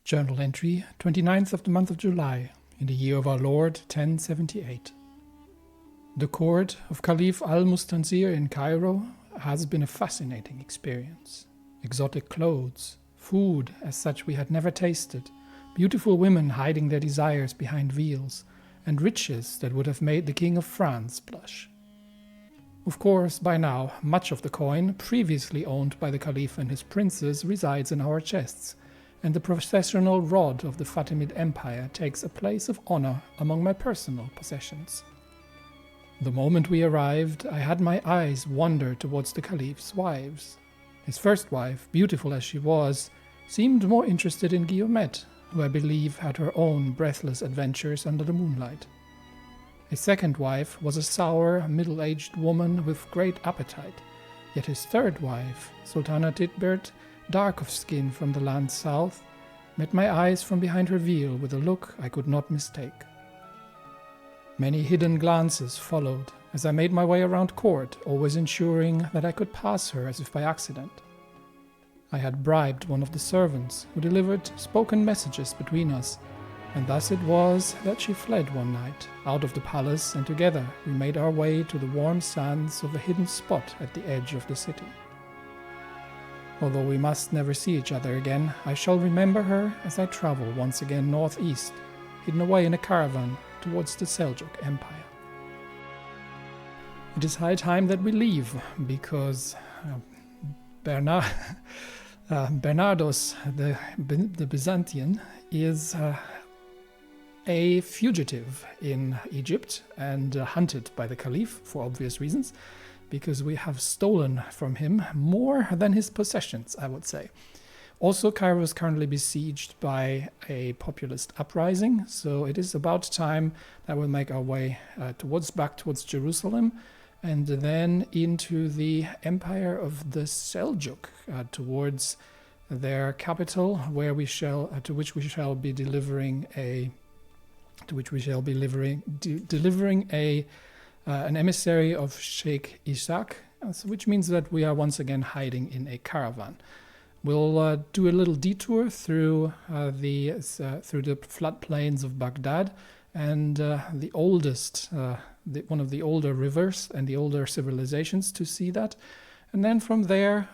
Journal entry, 29th of the month of July, in the year of our Lord, 1078. The court of Caliph al-Mustansir in Cairo has been a fascinating experience. Exotic clothes, food as such we had never tasted, beautiful women hiding their desires behind veils, and riches that would have made the King of France blush. Of course, by now, much of the coin previously owned by the Caliph and his princes resides in our chests, and the processional rod of the Fatimid Empire takes a place of honor among my personal possessions. The moment we arrived, I had my eyes wander towards the Caliph's wives. His first wife, beautiful as she was, seemed more interested in Guillemette, who I believe had her own breathless adventures under the moonlight. His second wife was a sour, middle-aged woman with great appetite, yet his third wife, Sultana Titbert, dark of skin from the land south, met my eyes from behind her veil with a look I could not mistake. Many hidden glances followed as I made my way around court, always ensuring that I could pass her as if by accident. I had bribed one of the servants who delivered spoken messages between us, and thus it was that she fled one night out of the palace, and together we made our way to the warm sands of a hidden spot at the edge of the city. Although we must never see each other again, I shall remember her as I travel once again northeast, hidden away in a caravan towards the Seljuk Empire. It is high time that we leave, because Bernardos, the Byzantine, is a fugitive in Egypt and hunted by the Caliph for obvious reasons, because we have stolen from him more than his possessions, I would say. Also, Cairo is currently besieged by a populist uprising, so it is about time that we'll make our way back towards Jerusalem, and then into the Empire of the Seljuk, towards their capital, where we shall, to which we shall be delivering an emissary of Sheikh Ishaq, which means that we are once again hiding in a caravan. We'll do a little detour through the floodplains of Baghdad and one of the older rivers and the older civilizations to see that. And then from there,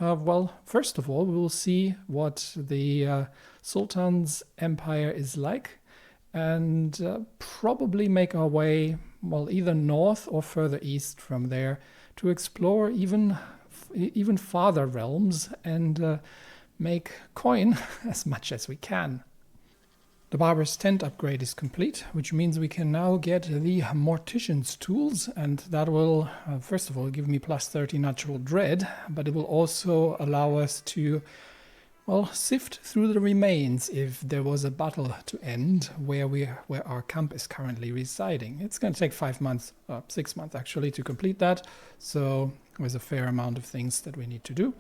first of all, we will see what the Sultan's empire is like, and probably make our way, either north or further east from there to explore even farther realms and make coin as much as we can. The barber's tent upgrade is complete, which means we can now get the mortician's tools, and that will, first of all, give me plus 30 natural dread, but it will also allow us to sift through the remains if there was a battle to end where our camp is currently residing. It's going to take 6 months actually to complete that, so there's a fair amount of things that we need to do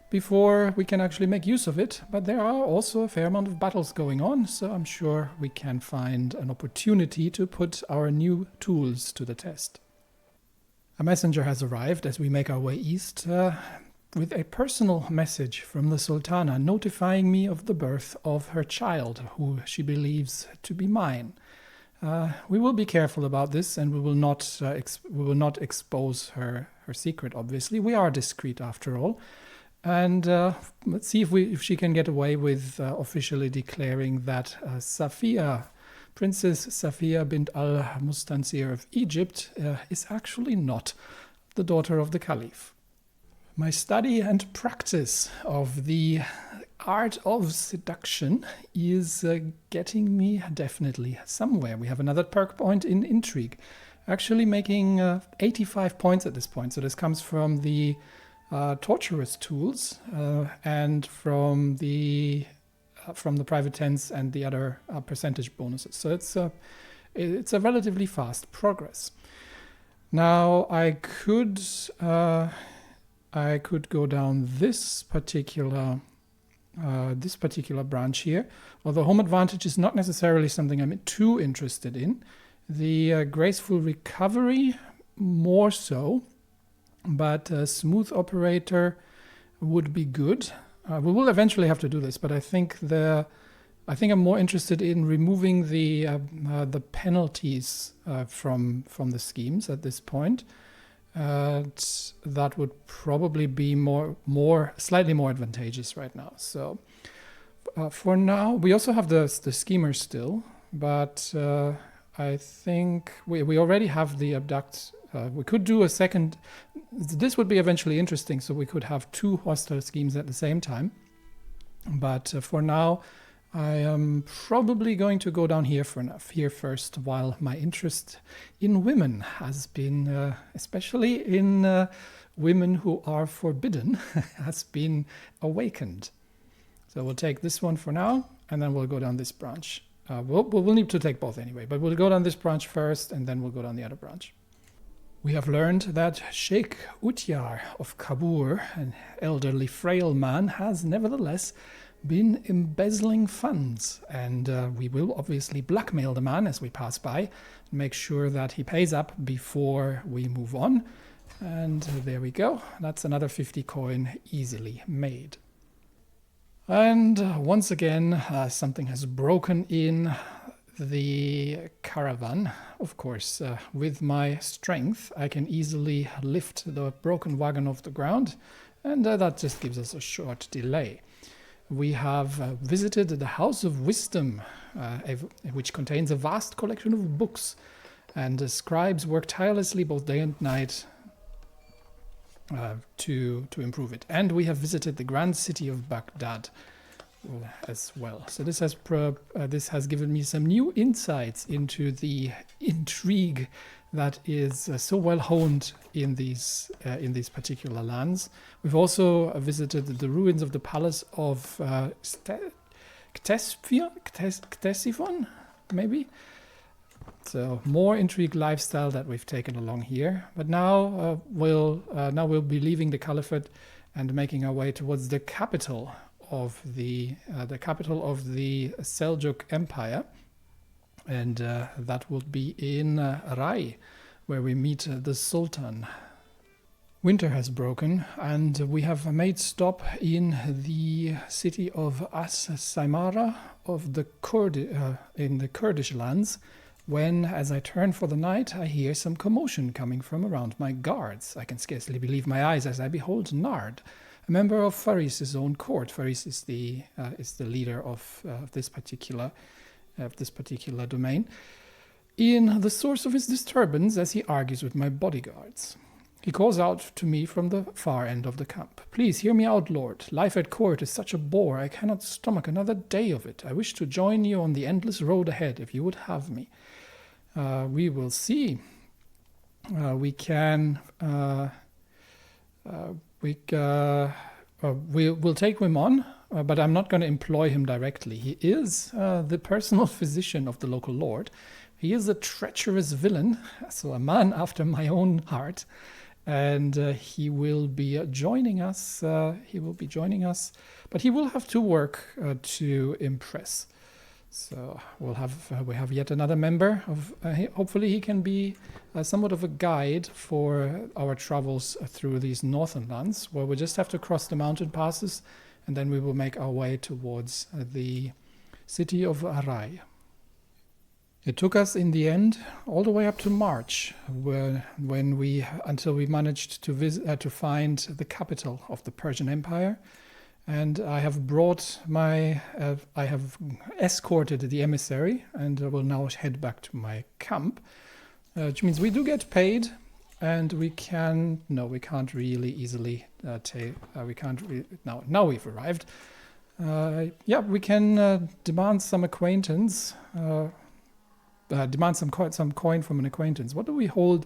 before we can actually make use of it, but there are also a fair amount of battles going on, so I'm sure we can find an opportunity to put our new tools to the test. A messenger has arrived as we make our way east, with a personal message from the Sultana notifying me of the birth of her child, who she believes to be mine. We will be careful about this, and we will not expose her secret, obviously. We are discreet after all. And let's see if she can get away with officially declaring that Princess Safia bint al-Mustansir of Egypt is actually not the daughter of the Caliph. My study and practice of the art of seduction is getting me definitely somewhere. We have another perk point in intrigue, actually making 85 points at this point. So this comes from the torturous tools and from the private tents and the other percentage bonuses. So it's a relatively fast progress. Now I could go down this particular branch here. Although home advantage is not necessarily something I'm too interested in. The graceful recovery more so. But a smooth operator would be good. We will eventually have to do this, but I think the I think I'm more interested in removing the penalties from the schemes at this point. That would probably be slightly more advantageous right now. So for now, we also have the schemer still, but I think we already have the abduct. We could do a second. This would be eventually interesting, so we could have two hostile schemes at the same time. But for now, I am probably going to go down here first, while my interest in women has been, especially in women who are forbidden, has been awakened. So we'll take this one for now, and then we'll go down this branch. We'll need to take both anyway, but we'll go down this branch first, and then we'll go down the other branch. We have learned that Sheikh Utyar of Kabur, an elderly frail man, has nevertheless been embezzling funds, and we will obviously blackmail the man as we pass by, make sure that he pays up before we move on. And there we go. That's another 50 coin easily made. And once again, something has broken in the caravan. Of course, with my strength, I can easily lift the broken wagon off the ground, and that just gives us a short delay. We have visited the House of Wisdom, which contains a vast collection of books, and the scribes work tirelessly both day and night to improve it. And we have visited the grand city of Baghdad as well. So this has given me some new insights into the intrigue that is so well honed in these particular lands. We've also visited the ruins of the palace of Ctesiphon, maybe. So more intrigue lifestyle that we've taken along here. But now we'll be leaving the caliphate and making our way towards the capital of the Seljuk Empire, and that will be in Rai, where we meet the Sultan. Winter has broken, and we have made stop in the city of As-Saimara of in the Kurdish lands, when, as I turn for the night, I hear some commotion coming from around my guards. I can scarcely believe my eyes as I behold Nard, a member of Faris's own court. Faris is the leader of this particular domain, in the source of his disturbance as he argues with my bodyguards. He calls out to me from the far end of the camp. "Please hear me out, Lord. Life at court is such a bore, I cannot stomach another day of it. I wish to join you on the endless road ahead, if you would have me." We will see. We'll take him on, but I'm not going to employ him directly. He is the personal physician of the local lord. He is a treacherous villain, so a man after my own heart, and he will be joining us. But he will have to work to impress. So we have yet another member of. Hopefully, he can be somewhat of a guide for our travels through these northern lands, where we just have to cross the mountain passes, and then we will make our way towards the city of Arai. It took us in the end all the way up to March, until we managed to find the capital of the Persian Empire. And I have I have escorted the emissary, and I will now head back to my camp, which means we do get paid, and we can't really easily now we've arrived. We can demand some acquaintance, demand some coin from an acquaintance. What do we hold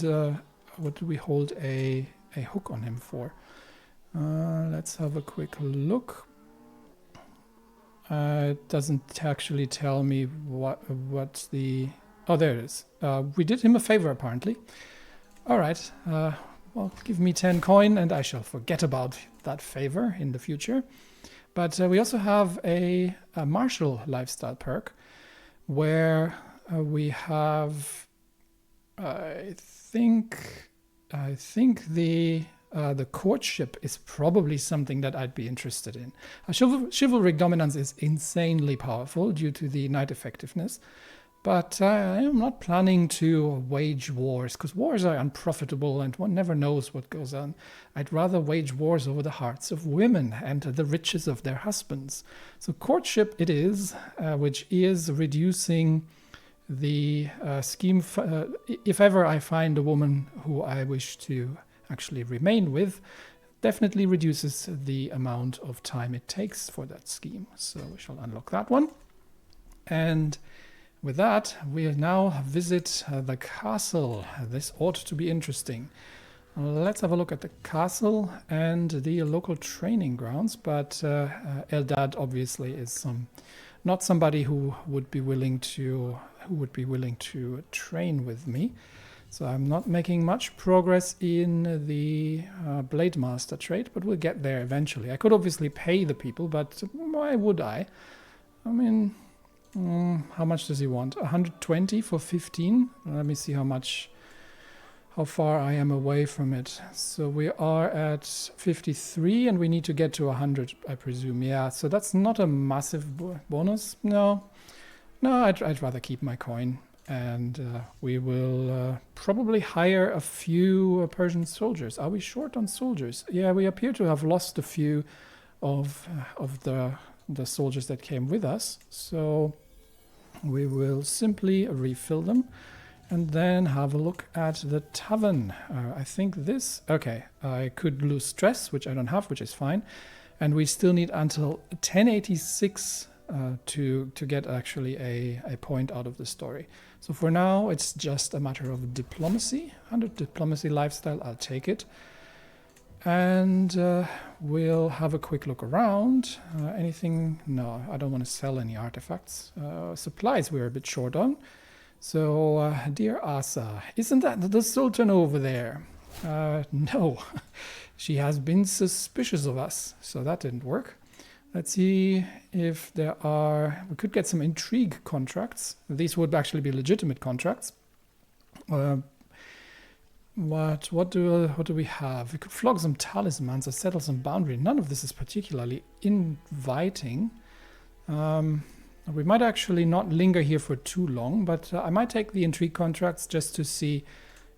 a hook on him for? Let's have a quick look. It doesn't actually tell me what's the... Oh, there it is. We did him a favor, apparently. All right. Well, give me 10 coin, and I shall forget about that favor in the future. But we also have a martial lifestyle perk, where we have... I think the the courtship is probably something that I'd be interested in. Chivalric dominance is insanely powerful due to the knight effectiveness, but I am not planning to wage wars, because wars are unprofitable and one never knows what goes on. I'd rather wage wars over the hearts of women and the riches of their husbands. So courtship it is, which is reducing the scheme. If ever I find a woman who I wish to actually remain with, definitely reduces the amount of time it takes for that scheme. So we shall unlock that one. And with that, we'll now visit the castle. This ought to be interesting. Let's have a look at the castle and the local training grounds. But Eldad obviously is not somebody who would be willing to train with me. So I'm not making much progress in the Blade Master trade, but we'll get there eventually. I could obviously pay the people, but why would I? I mean, how much does he want? 120 for 15? Let me see how far I am away from it. So we are at 53 and we need to get to 100, I presume. Yeah, so that's not a massive bonus. No, I'd rather keep my coin. And we will probably hire a few Persian soldiers. Are we short on soldiers? Yeah, we appear to have lost a few of the soldiers that came with us. So we will simply refill them and then have a look at the tavern. I think this... Okay, I could lose stress, which I don't have, which is fine. And we still need until 1086 to get actually a point out of the story. So for now, it's just a matter of diplomacy. 100 diplomacy lifestyle, I'll take it. And we'll have a quick look around. Anything? No, I don't want to sell any artifacts. Supplies we're a bit short on. So, dear Asa, isn't that the Sultan over there? No, she has been suspicious of us, so that didn't work. Let's see if there are... We could get some intrigue contracts. These would actually be legitimate contracts. What do we have? We could flog some talismans or settle some boundary. None of this is particularly inviting. We might actually not linger here for too long, but I might take the intrigue contracts just to see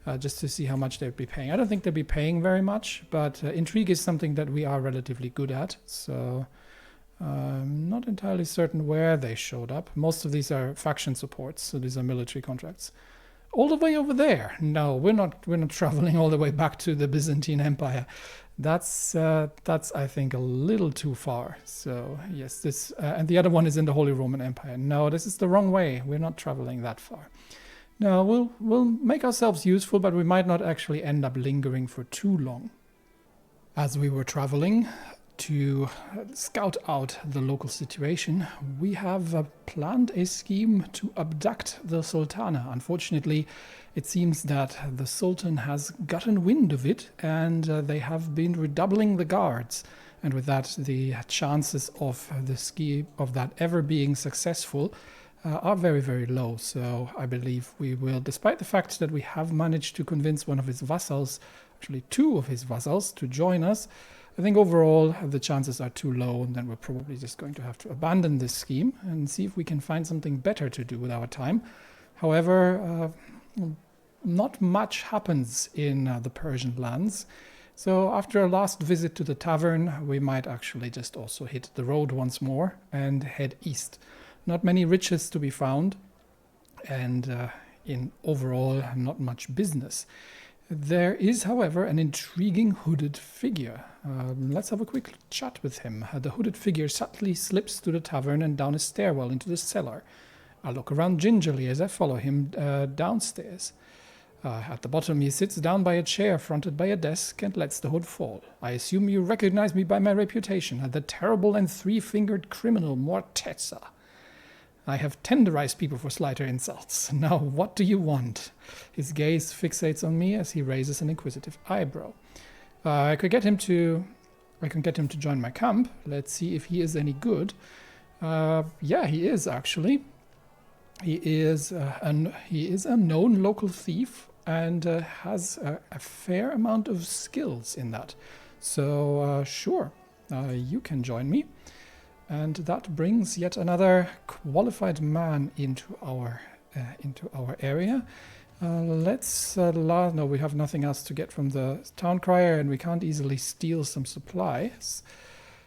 how much they'd be paying. I don't think they'd be paying very much, but intrigue is something that we are relatively good at. So I'm not entirely certain where they showed up. Most of these are faction supports, so these are military contracts. All the way over there. No, we're not traveling all the way back to the Byzantine Empire. That's I think a little too far. So yes, this and the other one is in the Holy Roman Empire. No, this is the wrong way. We're not traveling that far. No, we'll make ourselves useful, but we might not actually end up lingering for too long. As we were traveling to scout out the local situation, we have planned a scheme to abduct the Sultana. Unfortunately, it seems that the Sultan has gotten wind of it, and they have been redoubling the guards. And with that, the chances of that ever being successful are very, very low. So I believe we will, despite the fact that we have managed to convince one of his vassals, actually two of his vassals, to join us, I think overall the chances are too low, and then we're probably just going to have to abandon this scheme and see if we can find something better to do with our time. However, not much happens in the Persian lands. So after a last visit to the tavern, we might actually just also hit the road once more and head east. Not many riches to be found, and in overall not much business. There is, however, an intriguing hooded figure. Let's have a quick chat with him. The hooded figure subtly slips through the tavern and down a stairwell into the cellar. I look around gingerly as I follow him downstairs. At the bottom, he sits down by a chair fronted by a desk and lets the hood fall. I assume you recognize me by my reputation, the terrible and three-fingered criminal Morteza. I have tenderized people for slighter insults. Now, what do you want? His gaze fixates on me as he raises an inquisitive eyebrow. I can get him to join my camp. Let's see if he is any good. Yeah, he is actually. He is a known local thief, and has a fair amount of skills in that. So sure, you can join me. And that brings yet another qualified man into our area. No, we have nothing else to get from the town crier, and we can't easily steal some supplies.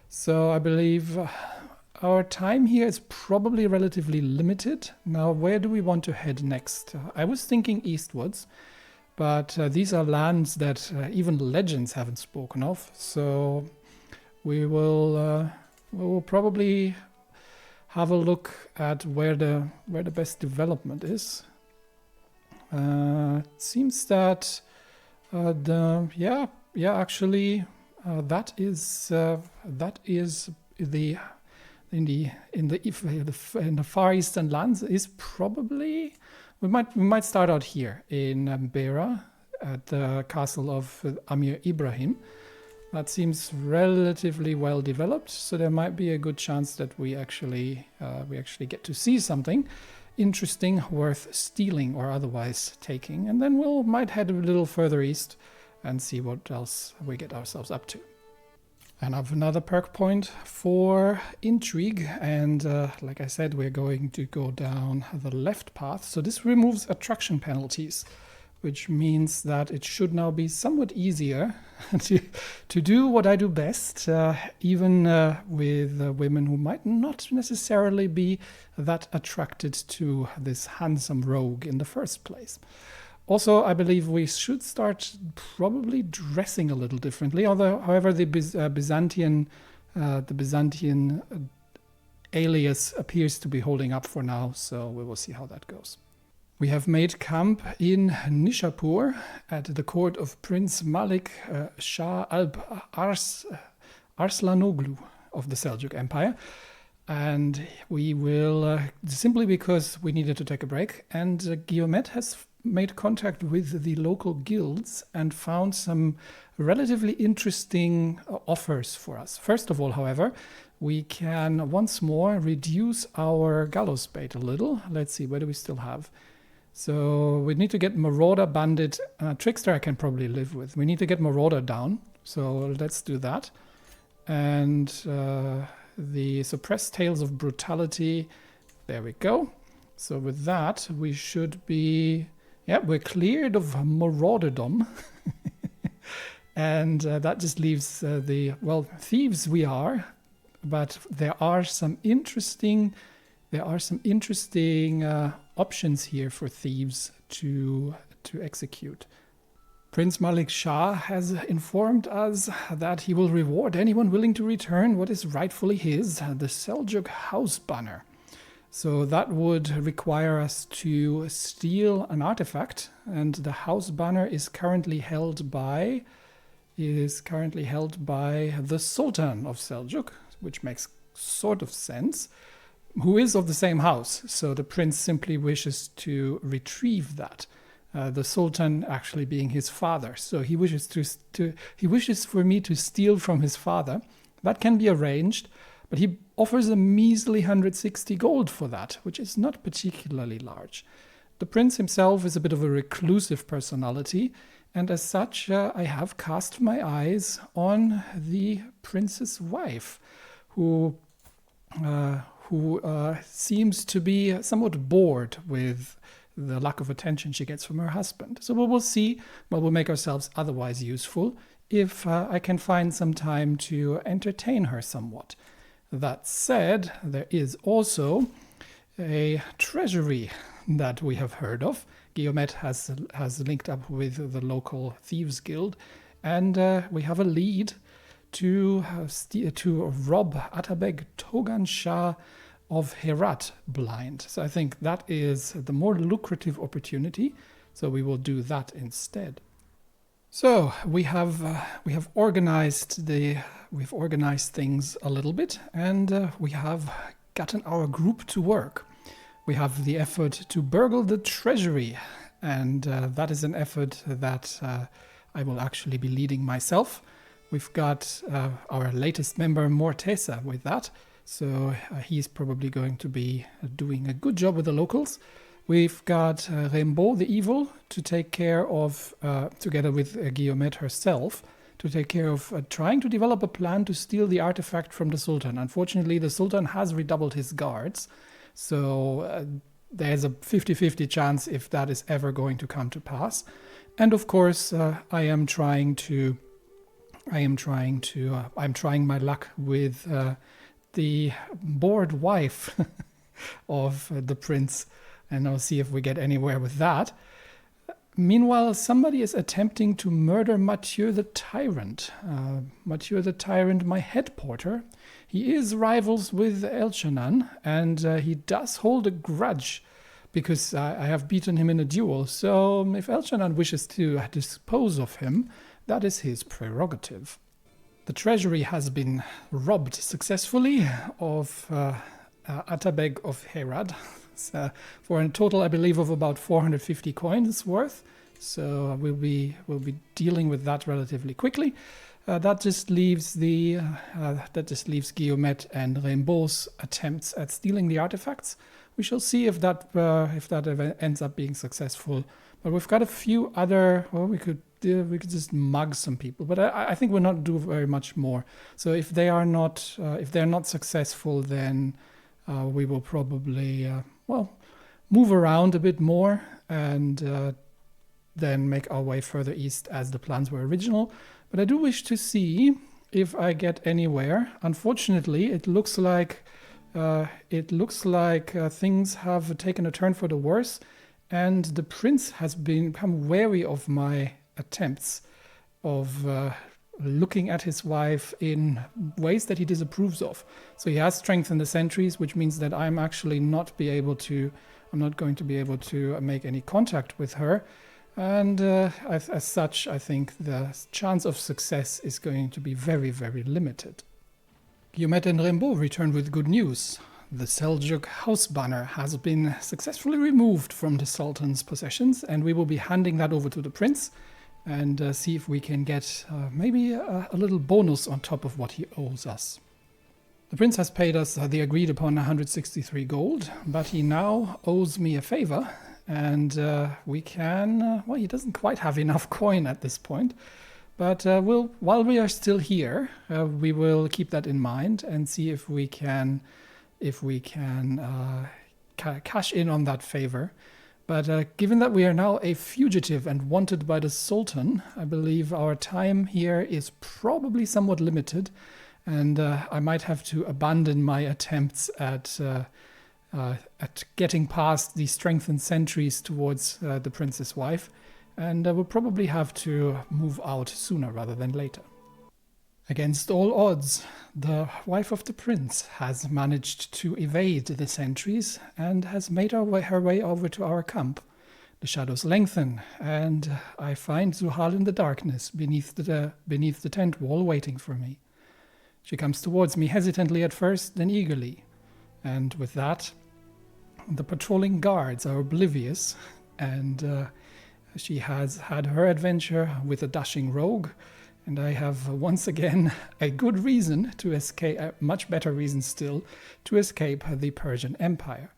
So I believe our time here is probably relatively limited. Now, where do we want to head next? I was thinking eastwards, but these are lands that even legends haven't spoken of. So we will probably have a look at where the best development is. It seems that that is in the Far Eastern lands is probably we might start out here in Beira at the castle of Amir Ibrahim. That seems relatively well developed, so there might be a good chance that we actually get to see something interesting worth stealing or otherwise taking, and then might head a little further east and see what else we get ourselves up to. And I have another perk point for intrigue, and like I said, we're going to go down the left path. So this removes attraction penalties, which means that it should now be somewhat easier to do what I do best, even with women who might not necessarily be that attracted to this handsome rogue in the first place. Also, I believe we should start probably dressing a little differently. However, the Byzantine alias appears to be holding up for now, so we will see how that goes. We have made camp in Nishapur at the court of Prince Malik Shah Alp Arslanoglu of the Seljuk Empire. And we will, simply because we needed to take a break, and Guillemette has made contact with the local guilds and found some relatively interesting offers for us. First of all, however, we can once more reduce our gallows bait a little. Let's see, where do we still have? So we need to get Marauder, Bandit, Trickster I can probably live with. We need to get Marauder down, so let's do that. And the Suppressed Tales of Brutality, there we go. So with that, we should be... Yeah, we're cleared of marauderdom. And that just leaves thieves we are. But there are some interesting options here for thieves to execute. Prince Malik Shah has informed us that he will reward anyone willing to return what is rightfully his, the Seljuk house banner. So that would require us to steal an artifact, and the house banner is currently held by the Sultan of Seljuk, which makes sort of sense, who is of the same house. So the prince simply wishes to retrieve that. The Sultan actually being his father. So he wishes for me to steal from his father. That can be arranged, but he offers a measly 160 gold for that, which is not particularly large. The prince himself is a bit of a reclusive personality, and as such, I have cast my eyes on the prince's wife, who seems to be somewhat bored with the lack of attention she gets from her husband. So we will see, but we'll make ourselves otherwise useful if I can find some time to entertain her somewhat. That said, there is also a treasury that we have heard of. Guillemette has linked up with the local thieves guild, and we have a lead to rob Atabeg Togan Shah of Herat blind. So I think that is the more lucrative opportunity. So we will do that instead. So we have organized things a little bit, and we have gotten our group to work. We have the effort to burgle the treasury, and that is an effort that I will actually be leading myself. We've got our latest member Mortesa with that, so he's probably going to be doing a good job with the locals. We've got Rimbaud the Evil to take care of, together with Guillemette herself, to take care of trying to develop a plan to steal the artifact from the Sultan. Unfortunately, the Sultan has redoubled his guards, so there's a 50-50 chance if that is ever going to come to pass. And of course, I'm trying my luck with the bored wife of the prince, and I'll see if we get anywhere with that. Meanwhile, somebody is attempting to murder Mathieu the Tyrant. Mathieu the Tyrant, my head porter. He is rivals with Elchanan, and he does hold a grudge because I have beaten him in a duel. So if Elchanan wishes to dispose of him, that is his prerogative. The treasury has been robbed successfully of Atabeg of Herad for a total, I believe, of about 450 coins worth. So we'll be dealing with that relatively quickly. That just leaves Guillemette and Rimbaud's attempts at stealing the artifacts. We shall see if that ends up being successful. But we've got a few other. Well, we could just mug some people, but I think we'll not do very much more. So if they're not successful, then we will probably move around a bit more and then make our way further east as the plans were original. But I do wish to see if I get anywhere. Unfortunately, it looks like things have taken a turn for the worse, and the prince has become wary of my attempts of looking at his wife in ways that he disapproves of. So he has strengthened the sentries, which means that I'm not going to be able to make any contact with her. And as such, I think the chance of success is going to be very, very limited. Guillemette and Rimbaud returned with good news. The Seljuk house banner has been successfully removed from the Sultan's possessions, and we will be handing that over to the prince and see if we can get maybe a little bonus on top of what he owes us. The prince has paid us the agreed upon 163 gold, but he now owes me a favor, and we can... he doesn't quite have enough coin at this point, but while we are still here, we will keep that in mind and see if we can cash in on that favor. But given that we are now a fugitive and wanted by the Sultan, I believe our time here is probably somewhat limited, and I might have to abandon my attempts at getting past the strengthened sentries towards the prince's wife, and we'll probably have to move out sooner rather than later. Against all odds, the wife of the prince has managed to evade the sentries and has made her way over to our camp. The shadows lengthen, and I find Zuhal in the darkness beneath the tent wall waiting for me. She comes towards me hesitantly at first, then eagerly, and with that, the patrolling guards are oblivious, and she has had her adventure with a dashing rogue, and I have once again a good reason to escape, a much better reason still, to escape the Persian Empire.